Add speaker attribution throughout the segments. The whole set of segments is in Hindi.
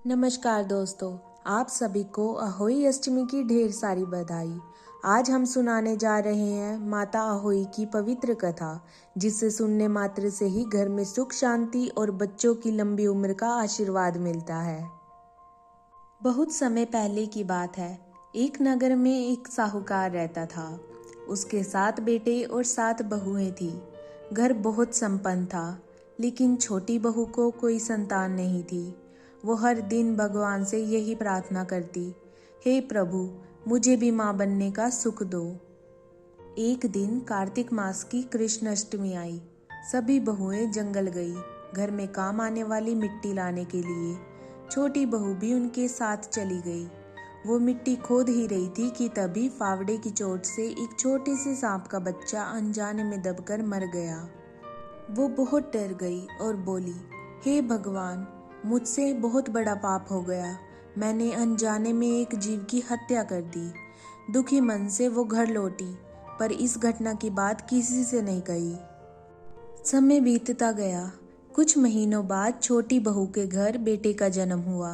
Speaker 1: नमस्कार दोस्तों, आप सभी को अहोई अष्टमी की ढेर सारी बधाई। आज हम सुनाने जा रहे हैं माता अहोई की पवित्र कथा, जिसे सुनने मात्र से ही घर में सुख शांति और बच्चों की लंबी उम्र का आशीर्वाद मिलता है। बहुत समय पहले की बात है। एक नगर में एक साहूकार रहता था। उसके 7 बेटे और 7 बहुएं थी। घर बहुत संपन्न था, लेकिन छोटी बहू को कोई संतान नहीं थी। वो हर दिन भगवान से यही प्रार्थना करती, हे प्रभु, मुझे भी माँ बनने का सुख दो। एक दिन कार्तिक मास की कृष्ण अष्टमी आई। सभी बहुएं जंगल गई, घर में काम आने वाली मिट्टी लाने के लिए। छोटी बहू भी उनके साथ चली गई। वो मिट्टी खोद ही रही थी कि तभी फावड़े की चोट से एक छोटे से सांप का बच्चा अनजाने में दबकर मर गया। वो बहुत डर गई और बोली, हे भगवान, मुझसे बहुत बड़ा पाप हो गया। मैंने अनजाने में एक जीव की हत्या कर दी। दुखी मन से वो घर लौटी, पर इस घटना की बात किसी से नहीं कही। समय बीतता गया। कुछ महीनों बाद छोटी बहू के घर बेटे का जन्म हुआ।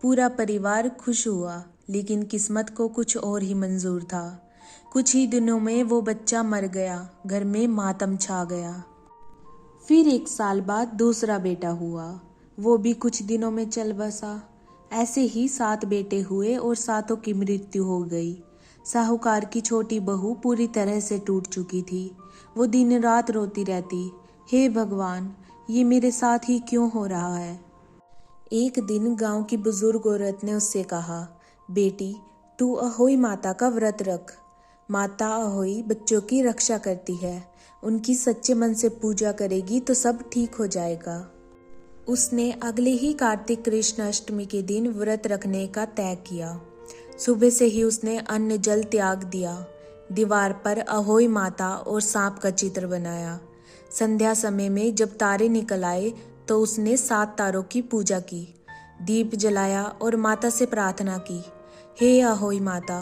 Speaker 1: पूरा परिवार खुश हुआ, लेकिन किस्मत को कुछ और ही मंजूर था। कुछ ही दिनों में वो बच्चा मर गया। घर में मातम छा गया। फिर 1 साल बाद दूसरा बेटा हुआ। वो भी कुछ दिनों में चल बसा। ऐसे ही 7 बेटे हुए और 7 की मृत्यु हो गई। साहूकार की छोटी बहू पूरी तरह से टूट चुकी थी। वो दिन रात रोती रहती, हे भगवान, ये मेरे साथ ही क्यों हो रहा है। एक दिन गांव की बुजुर्ग औरत ने उससे कहा, बेटी, तू अहोई माता का व्रत रख। माता अहोई बच्चों की रक्षा करती है। उनकी सच्चे मन से पूजा करेगी तो सब ठीक हो जाएगा। उसने अगले ही कार्तिक कृष्ण अष्टमी के दिन व्रत रखने का तय किया। सुबह से ही उसने अन्न जल त्याग दिया। दीवार पर अहोई माता और सांप का चित्र बनाया। संध्या समय में जब तारे निकल आए तो उसने 7 तारों की पूजा की, दीप जलाया और माता से प्रार्थना की, हे अहोई माता,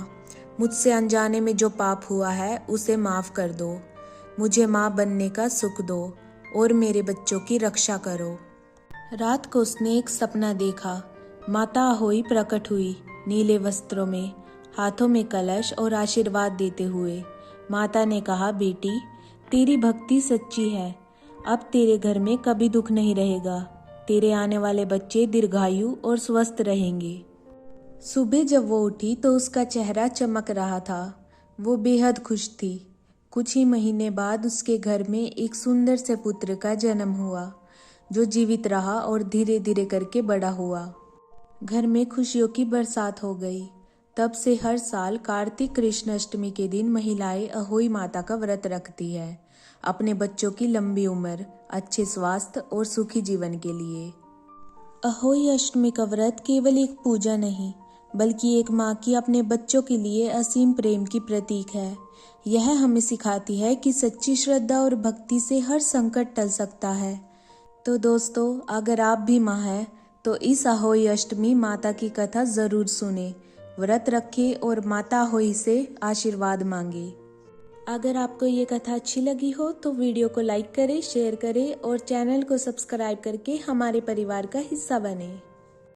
Speaker 1: मुझसे अनजाने में जो पाप हुआ है उसे माफ कर दो। मुझे माँ बनने का सुख दो और मेरे बच्चों की रक्षा करो। रात को उसने एक सपना देखा। माता अहोई प्रकट हुई, नीले वस्त्रों में, हाथों में कलश और आशीर्वाद देते हुए। माता ने कहा, बेटी, तेरी भक्ति सच्ची है। अब तेरे घर में कभी दुख नहीं रहेगा। तेरे आने वाले बच्चे दीर्घायु और स्वस्थ रहेंगे। सुबह जब वो उठी तो उसका चेहरा चमक रहा था। वो बेहद खुश थी। कुछ ही महीने बाद उसके घर में एक सुंदर से पुत्र का जन्म हुआ, जो जीवित रहा और धीरे धीरे करके बड़ा हुआ। घर में खुशियों की बरसात हो गई। तब से हर साल कार्तिक कृष्ण अष्टमी के दिन महिलाएं अहोई माता का व्रत रखती है, अपने बच्चों की लंबी उम्र, अच्छे स्वास्थ्य और सुखी जीवन के लिए। अहोई अष्टमी का व्रत केवल एक पूजा नहीं, बल्कि एक माँ की अपने बच्चों के लिए असीम प्रेम की प्रतीक है। यह हमें सिखाती है कि सच्ची श्रद्धा और भक्ति से हर संकट टल सकता है। तो दोस्तों, अगर आप भी माँ हैं तो इस अहोई अष्टमी माता की कथा ज़रूर सुने, व्रत रखें और माता अहोई से आशीर्वाद मांगे। अगर आपको ये कथा अच्छी लगी हो तो वीडियो को लाइक करें, शेयर करें और चैनल को सब्सक्राइब करके हमारे परिवार का हिस्सा बने।